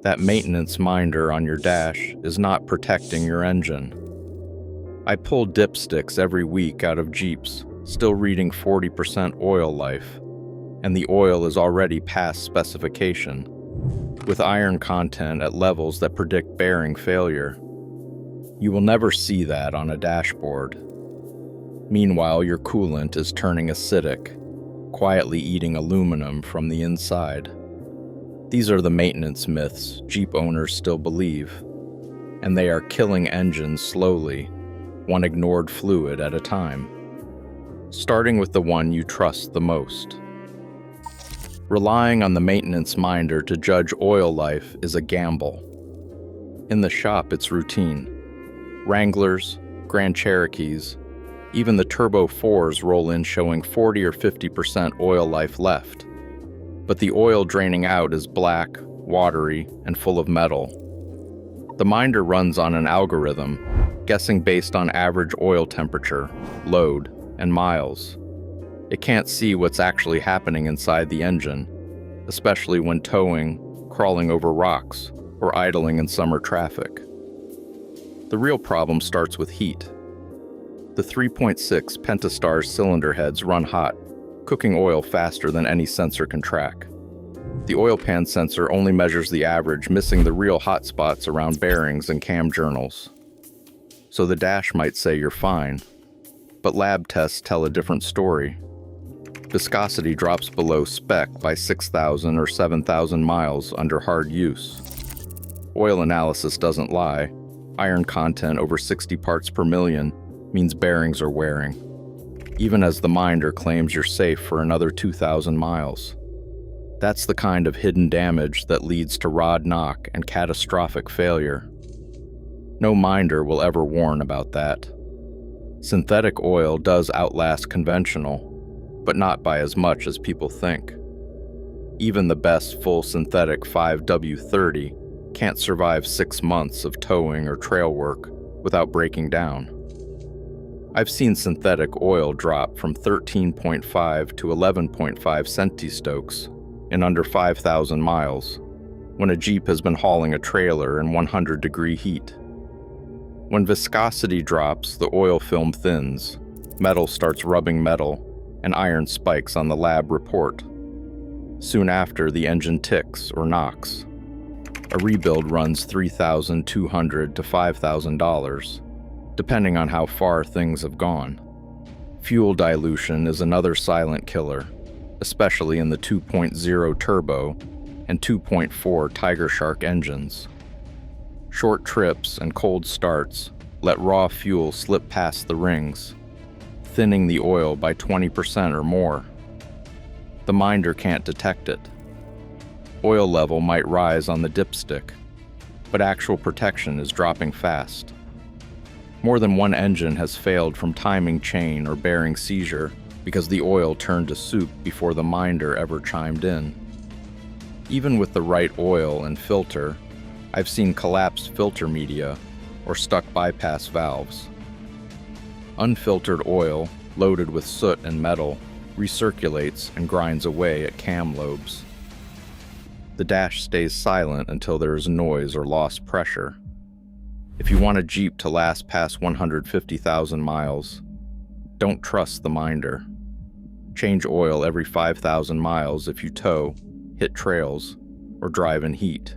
That maintenance minder on your dash is not protecting your engine. I pull dipsticks every week out of Jeeps, still reading 40% oil life, and the oil is already past specification, with iron content at levels that predict bearing failure. You will never see that on a dashboard. Meanwhile, your coolant is turning acidic, quietly eating aluminum from the inside. These are the maintenance myths Jeep owners still believe, and they are killing engines slowly, one ignored fluid at a time. Starting with the one you trust the most. Relying on the maintenance minder to judge oil life is a gamble. In the shop, it's routine. Wranglers, Grand Cherokees, even the Turbo 4s roll in showing 40 or 50% oil life left. But the oil draining out is black, watery, and full of metal. The minder runs on an algorithm, guessing based on average oil temperature, load, and miles. It can't see what's actually happening inside the engine, especially when towing, crawling over rocks, or idling in summer traffic. The real problem starts with heat. The 3.6 Pentastar cylinder heads run hot, cooking oil faster than any sensor can track. The oil pan sensor only measures the average, missing the real hot spots around bearings and cam journals. So the dash might say you're fine, but lab tests tell a different story. Viscosity drops below spec by 6,000 or 7,000 miles under hard use. Oil analysis doesn't lie. Iron content over 60 parts per million means bearings are wearing, even as the minder claims you're safe for another 2,000 miles. That's the kind of hidden damage that leads to rod knock and catastrophic failure. No minder will ever warn about that. Synthetic oil does outlast conventional, but not by as much as people think. Even the best full synthetic 5W30 can't survive 6 months of towing or trail work without breaking down. I've seen synthetic oil drop from 13.5 to 11.5 centistokes in under 5,000 miles, when a Jeep has been hauling a trailer in 100-degree heat. When viscosity drops, the oil film thins, metal starts rubbing metal, and iron spikes on the lab report. Soon after, the engine ticks or knocks. A rebuild runs $3,200 to $5,000, depending on how far things have gone. Fuel dilution is another silent killer, especially in the 2.0 turbo and 2.4 Tiger Shark engines. Short trips and cold starts let raw fuel slip past the rings, thinning the oil by 20% or more. The minder can't detect it. Oil level might rise on the dipstick, but actual protection is dropping fast. More than one engine has failed from timing chain or bearing seizure because the oil turned to soup before the minder ever chimed in. Even with the right oil and filter, I've seen collapsed filter media or stuck bypass valves. Unfiltered oil, loaded with soot and metal, recirculates and grinds away at cam lobes. The dash stays silent until there is noise or lost pressure. If you want a Jeep to last past 150,000 miles, don't trust the minder. Change oil every 5,000 miles if you tow, hit trails, or drive in heat.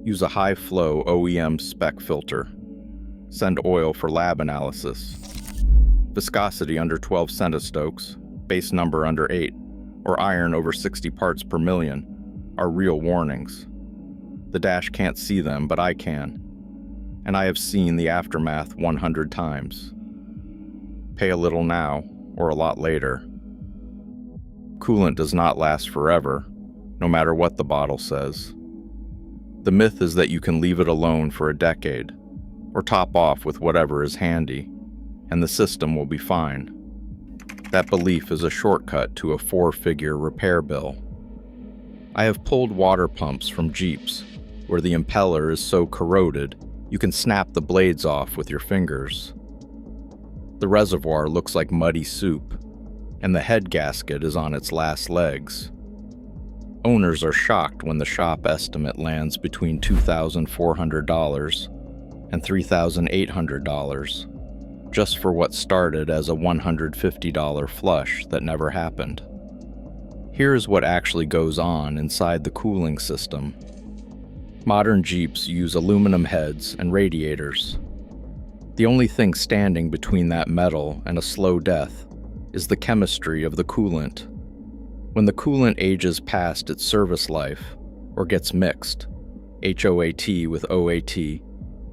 Use a high-flow OEM spec filter. Send oil for lab analysis. Viscosity under 12 centistokes, base number under 8, or iron over 60 parts per million are real warnings. The dash can't see them, but I can, and I have seen the aftermath 100 times. Pay a little now, or a lot later. Coolant does not last forever, no matter what the bottle says. The myth is that you can leave it alone for a decade, or top off with whatever is handy, and the system will be fine. That belief is a shortcut to a 4-figure repair bill. I have pulled water pumps from Jeeps, where the impeller is so corroded you can snap the blades off with your fingers. The reservoir looks like muddy soup, and the head gasket is on its last legs. Owners are shocked when the shop estimate lands between $2,400 and $3,800, just for what started as a $150 flush that never happened. Here's what actually goes on inside the cooling system. Modern Jeeps use aluminum heads and radiators. The only thing standing between that metal and a slow death is the chemistry of the coolant. When the coolant ages past its service life, or gets mixed, HOAT with OAT,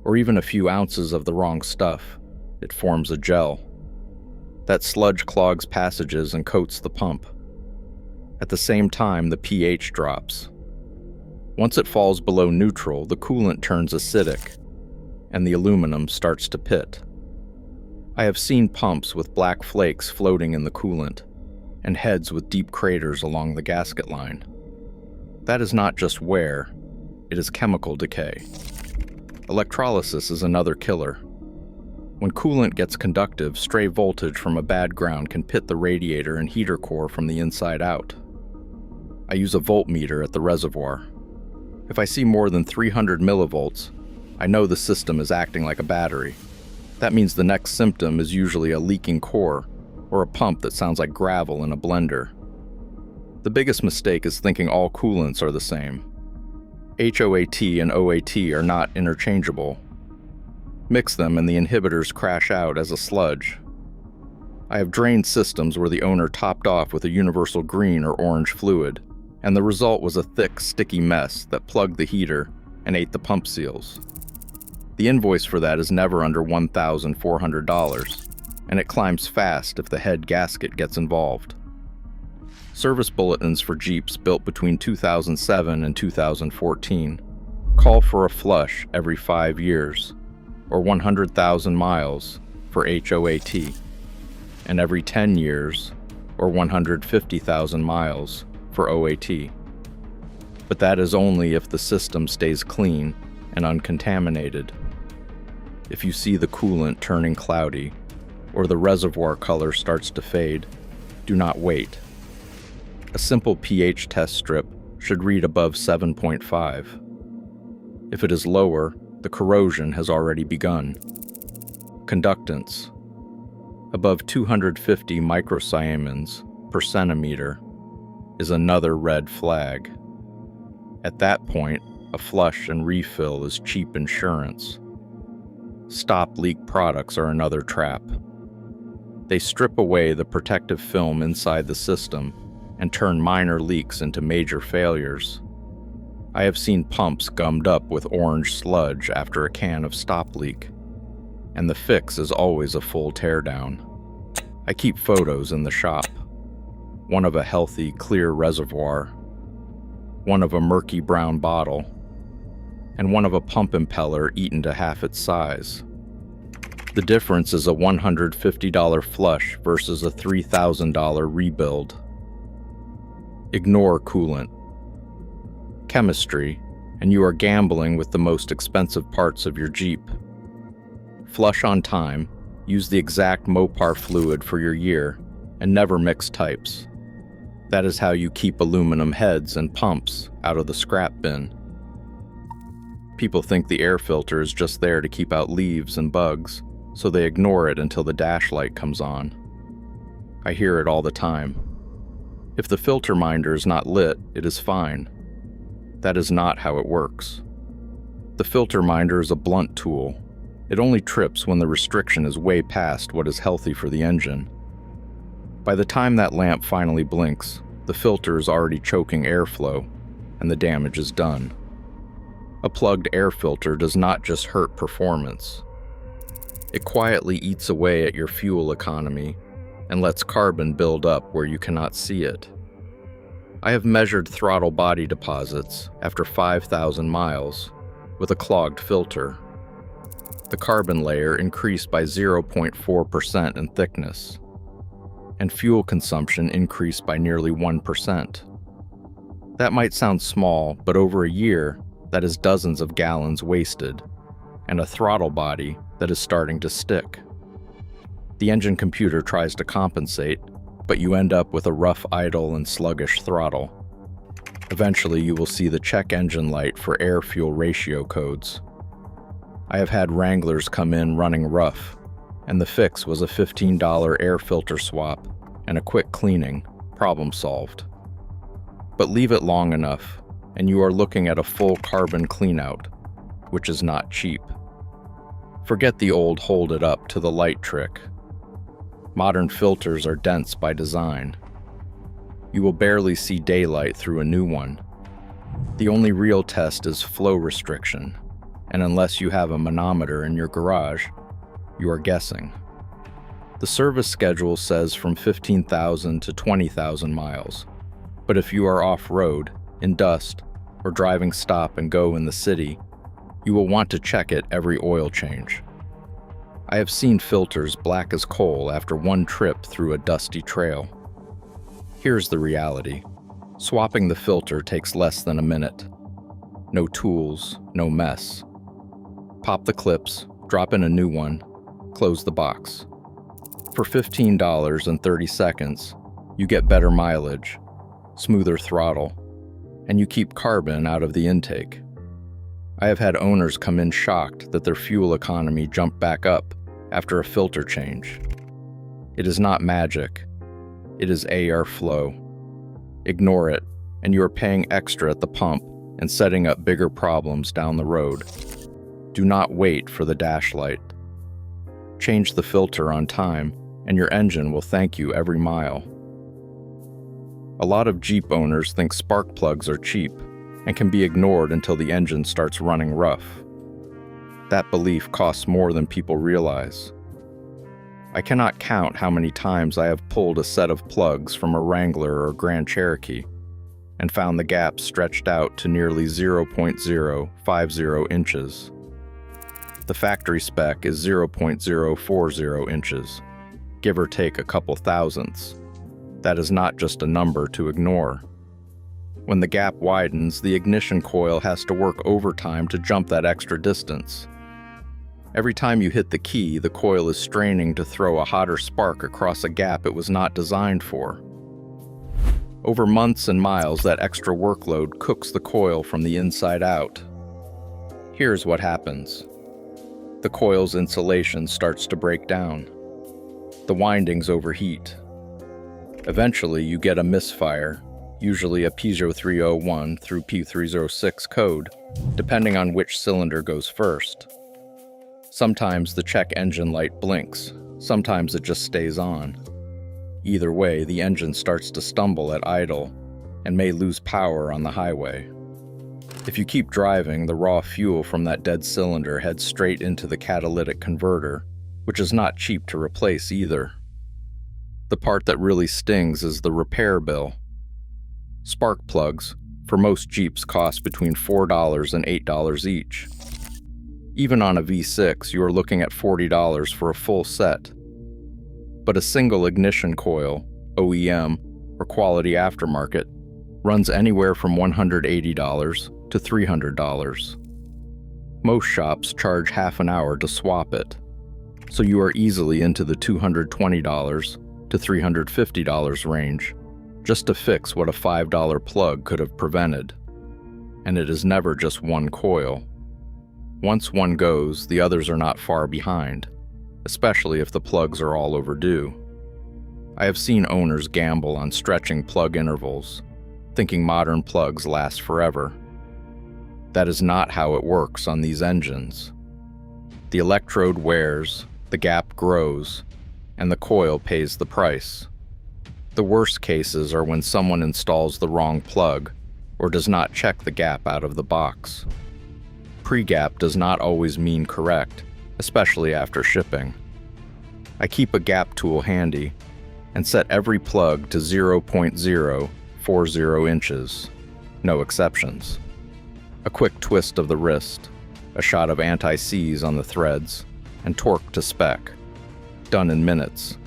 or even a few ounces of the wrong stuff, it forms a gel. That sludge clogs passages and coats the pump. At the same time, the pH drops. Once it falls below neutral, the coolant turns acidic, and the aluminum starts to pit. I have seen pumps with black flakes floating in the coolant, and heads with deep craters along the gasket line. That is not just wear, it is chemical decay. Electrolysis is another killer. When coolant gets conductive, stray voltage from a bad ground can pit the radiator and heater core from the inside out. I use a voltmeter at the reservoir. If I see more than 300 millivolts, I know the system is acting like a battery. That means the next symptom is usually a leaking core or a pump that sounds like gravel in a blender. The biggest mistake is thinking all coolants are the same. HOAT and OAT are not interchangeable. Mix them and the inhibitors crash out as a sludge. I have drained systems where the owner topped off with a universal green or orange fluid, and the result was a thick, sticky mess that plugged the heater and ate the pump seals. The invoice for that is never under $1,400, and it climbs fast if the head gasket gets involved. Service bulletins for Jeeps built between 2007 and 2014 call for a flush every 5 years, or 100,000 miles for HOAT, and every 10 years, or 150,000 miles for OAT. But that is only if the system stays clean and uncontaminated. If you see the coolant turning cloudy, or the reservoir color starts to fade, do not wait. A simple pH test strip should read above 7.5. If it is lower, the corrosion has already begun. Conductance. Above 250 microsiemens per centimeter is another red flag. At that point, a flush and refill is cheap insurance. Stop leak products are another trap. They strip away the protective film inside the system and turn minor leaks into major failures. I have seen pumps gummed up with orange sludge after a can of stop leak, and the fix is always a full teardown. I keep photos in the shop. One of a healthy, clear reservoir, one of a murky brown bottle, and one of a pump impeller eaten to half its size. The difference is a $150 flush versus a $3,000 rebuild. Ignore coolant. Chemistry, and you are gambling with the most expensive parts of your Jeep. Flush on time, use the exact Mopar fluid for your year, and never mix types. That is how you keep aluminum heads and pumps out of the scrap bin. People think the air filter is just there to keep out leaves and bugs, so they ignore it until the dash light comes on. I hear it all the time. If the filter minder is not lit, it is fine. That is not how it works. The filter minder is a blunt tool. It only trips when the restriction is way past what is healthy for the engine. By the time that lamp finally blinks, the filter is already choking airflow, and the damage is done. A plugged air filter does not just hurt performance. It quietly eats away at your fuel economy and lets carbon build up where you cannot see it. I have measured throttle body deposits after 5,000 miles with a clogged filter. The carbon layer increased by 0.4% in thickness, and fuel consumption increased by nearly 1%. That might sound small, but over a year, that is dozens of gallons wasted, and a throttle body that is starting to stick. The engine computer tries to compensate, but you end up with a rough idle and sluggish throttle. Eventually, you will see the check engine light for air-fuel ratio codes. I have had Wranglers come in running rough, and the fix was a $15 air filter swap and a quick cleaning, problem solved. But leave it long enough, and you are looking at a full carbon cleanout, which is not cheap. Forget the old hold it up to the light trick. Modern filters are dense by design. You will barely see daylight through a new one. The only real test is flow restriction, and unless you have a manometer in your garage, you are guessing. The service schedule says from 15,000 to 20,000 miles, but if you are off-road, in dust, or driving stop and go in the city, you will want to check it every oil change. I have seen filters black as coal after one trip through a dusty trail. Here's the reality. Swapping the filter takes less than a minute. No tools, no mess. Pop the clips, drop in a new one, close the box. For $15 and 30 seconds, you get better mileage, smoother throttle, and you keep carbon out of the intake. I have had owners come in shocked that their fuel economy jumped back up after a filter change. It is not magic. It is air flow. Ignore it, and you are paying extra at the pump and setting up bigger problems down the road. Do not wait for the dash light. Change the filter on time, and your engine will thank you every mile. A lot of Jeep owners think spark plugs are cheap and can be ignored until the engine starts running rough. That belief costs more than people realize. I cannot count how many times I have pulled a set of plugs from a Wrangler or Grand Cherokee and found the gap stretched out to nearly 0.050 inches. The factory spec is 0.040 inches, give or take a couple thousandths. That is not just a number to ignore. When the gap widens, the ignition coil has to work overtime to jump that extra distance. Every time you hit the key, the coil is straining to throw a hotter spark across a gap it was not designed for. Over months and miles, that extra workload cooks the coil from the inside out. Here's what happens. The coil's insulation starts to break down. The windings overheat. Eventually, you get a misfire, usually a P0301 through P306 code, depending on which cylinder goes first. Sometimes the check engine light blinks, sometimes it just stays on. Either way, the engine starts to stumble at idle and may lose power on the highway. If you keep driving, the raw fuel from that dead cylinder heads straight into the catalytic converter, which is not cheap to replace either. The part that really stings is the repair bill. Spark plugs, for most Jeeps, cost between $4 and $8 each. Even on a V6, you are looking at $40 for a full set. But a single ignition coil, OEM, or quality aftermarket, runs anywhere from $180 to $300. Most shops charge half an hour to swap it, so you are easily into the $220 to $350 range, just to fix what a $5 plug could have prevented. And it is never just one coil. Once one goes, the others are not far behind, especially if the plugs are all overdue. I have seen owners gamble on stretching plug intervals, thinking modern plugs last forever. That is not how it works on these engines. The electrode wears, the gap grows, and the coil pays the price. The worst cases are when someone installs the wrong plug or does not check the gap out of the box. Pre-gap does not always mean correct, especially after shipping. I keep a gap tool handy and set every plug to 0.040 inches, no exceptions. A quick twist of the wrist, a shot of anti-seize on the threads, and torque to spec. Done in minutes.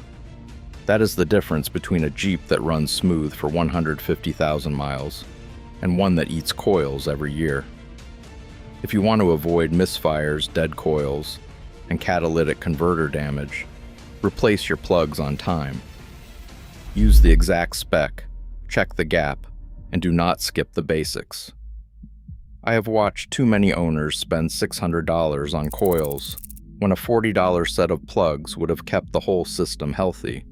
That is the difference between a Jeep that runs smooth for 150,000 miles and one that eats coils every year. If you want to avoid misfires, dead coils, and catalytic converter damage, replace your plugs on time. Use the exact spec, check the gap, and do not skip the basics. I have watched too many owners spend $600 on coils when a $40 set of plugs would have kept the whole system healthy.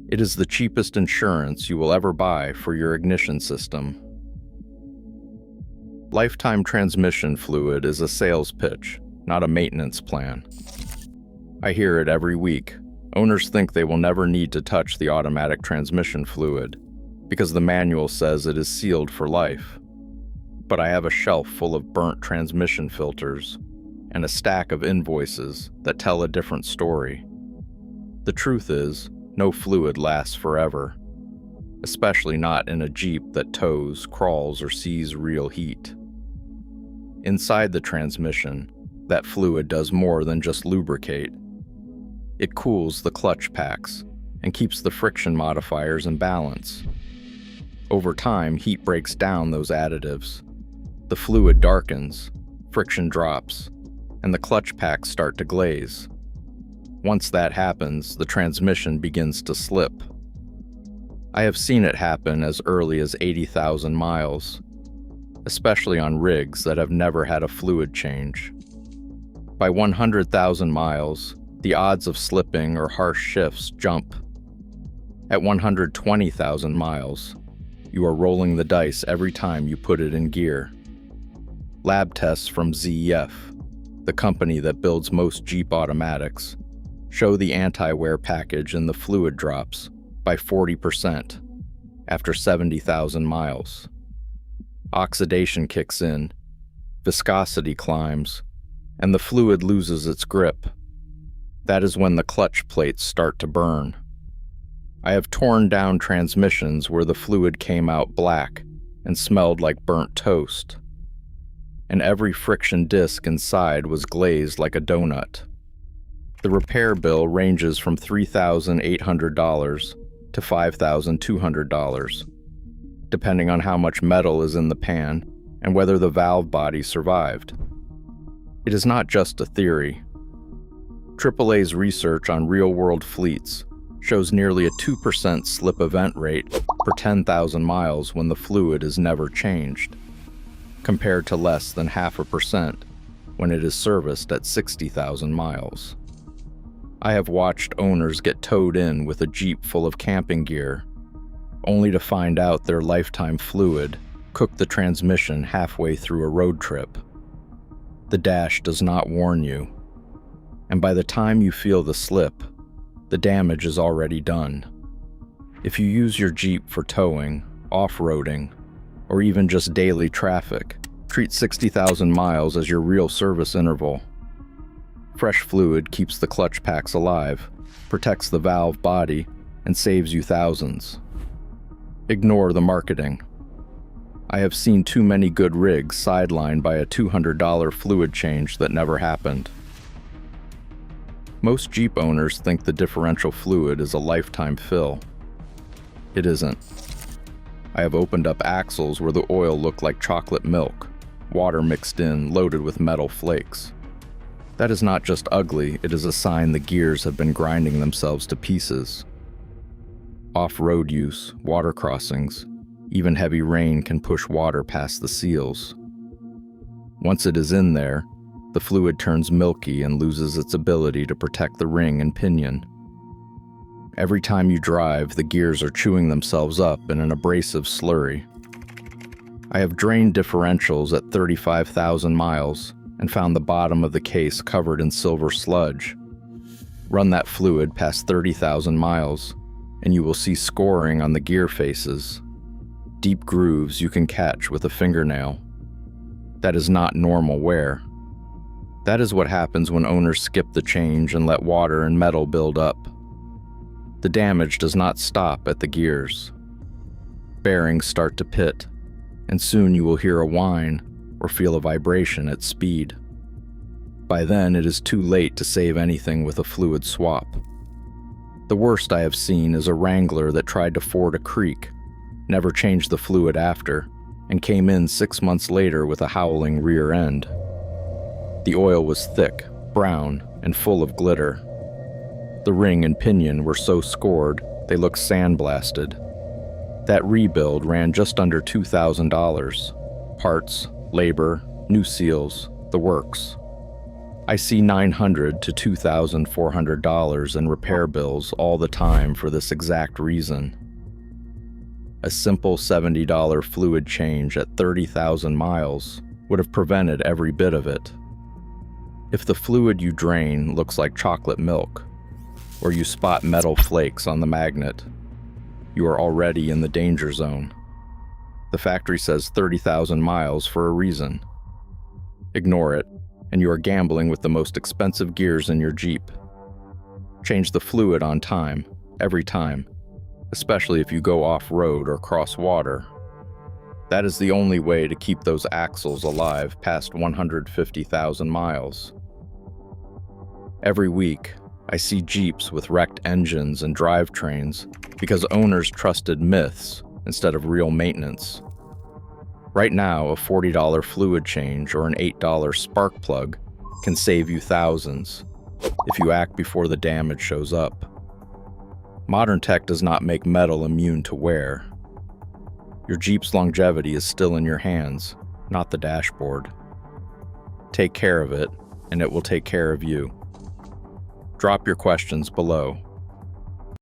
It is the cheapest insurance you will ever buy for your ignition system. Lifetime transmission fluid is a sales pitch, not a maintenance plan. I hear it every week. Owners think they will never need to touch the automatic transmission fluid because the manual says it is sealed for life. But I have a shelf full of burnt transmission filters and a stack of invoices that tell a different story. The truth is, no fluid lasts forever, especially not in a Jeep that tows, crawls, or sees real heat. Inside the transmission, that fluid does more than just lubricate. It cools the clutch packs and keeps the friction modifiers in balance. Over time, heat breaks down those additives. The fluid darkens, friction drops, and the clutch packs start to glaze. Once that happens, the transmission begins to slip. I have seen it happen as early as 80,000 miles, especially on rigs that have never had a fluid change. By 100,000 miles, the odds of slipping or harsh shifts jump. At 120,000 miles, you are rolling the dice every time you put it in gear. Lab tests from ZF, the company that builds most Jeep automatics, show the anti-wear package in the fluid drops by 40% after 70,000 miles. Oxidation kicks in, viscosity climbs, and the fluid loses its grip. That is when the clutch plates start to burn. I have torn down transmissions where the fluid came out black and smelled like burnt toast, and every friction disc inside was glazed like a donut. The repair bill ranges from $3,800 to $5,200, depending on how much metal is in the pan and whether the valve body survived. It is not just a theory. AAA's research on real-world fleets shows nearly a 2% slip event rate per 10,000 miles when the fluid is never changed, compared to less than 0.5% when it is serviced at 60,000 miles. I have watched owners get towed in with a Jeep full of camping gear, only to find out their lifetime fluid cooked the transmission halfway through a road trip. The dash does not warn you, and by the time you feel the slip, the damage is already done. If you use your Jeep for towing, off-roading, or even just daily traffic, treat 60,000 miles as your real service interval. Fresh fluid keeps the clutch packs alive, protects the valve body, and saves you thousands. Ignore the marketing. I have seen too many good rigs sidelined by a $200 fluid change that never happened. Most Jeep owners think the differential fluid is a lifetime fill. It isn't. I have opened up axles where the oil looked like chocolate milk, water mixed in, loaded with metal flakes. That is not just ugly, it is a sign the gears have been grinding themselves to pieces. Off-road use, water crossings, even heavy rain can push water past the seals. Once it is in there, the fluid turns milky and loses its ability to protect the ring and pinion. Every time you drive, the gears are chewing themselves up in an abrasive slurry. I have drained differentials at 35,000 miles and found the bottom of the case covered in silver sludge. Run that fluid past 30,000 miles, and you will see scoring on the gear faces, deep grooves you can catch with a fingernail. That is not normal wear. That is what happens when owners skip the change and let water and metal build up. The damage does not stop at the gears. Bearings start to pit, and soon you will hear a whine or feel a vibration at speed. By then, it is too late to save anything with a fluid swap. The worst I have seen is a Wrangler that tried to ford a creek, never changed the fluid after, and came in 6 months later with a howling rear end. The oil was thick, brown, and full of glitter. The ring and pinion were so scored, they looked sandblasted. That rebuild ran just under $2,000. Parts, labor, new seals, the works. I see $900 to $2,400 in repair bills all the time for this exact reason. A simple $70 fluid change at 30,000 miles would have prevented every bit of it. If the fluid you drain looks like chocolate milk, or you spot metal flakes on the magnet, you are already in the danger zone. The factory says 30,000 miles for a reason. Ignore it, and you are gambling with the most expensive gears in your Jeep. Change the fluid on time, every time, especially if you go off-road or cross water. That is the only way to keep those axles alive past 150,000 miles. Every week, I see Jeeps with wrecked engines and drivetrains because owners trusted myths instead of real maintenance. Right now, a $40 fluid change or an $8 spark plug can save you thousands if you act before the damage shows up. Modern tech does not make metal immune to wear. Your Jeep's longevity is still in your hands, not the dashboard. Take care of it, and it will take care of you. Drop your questions below.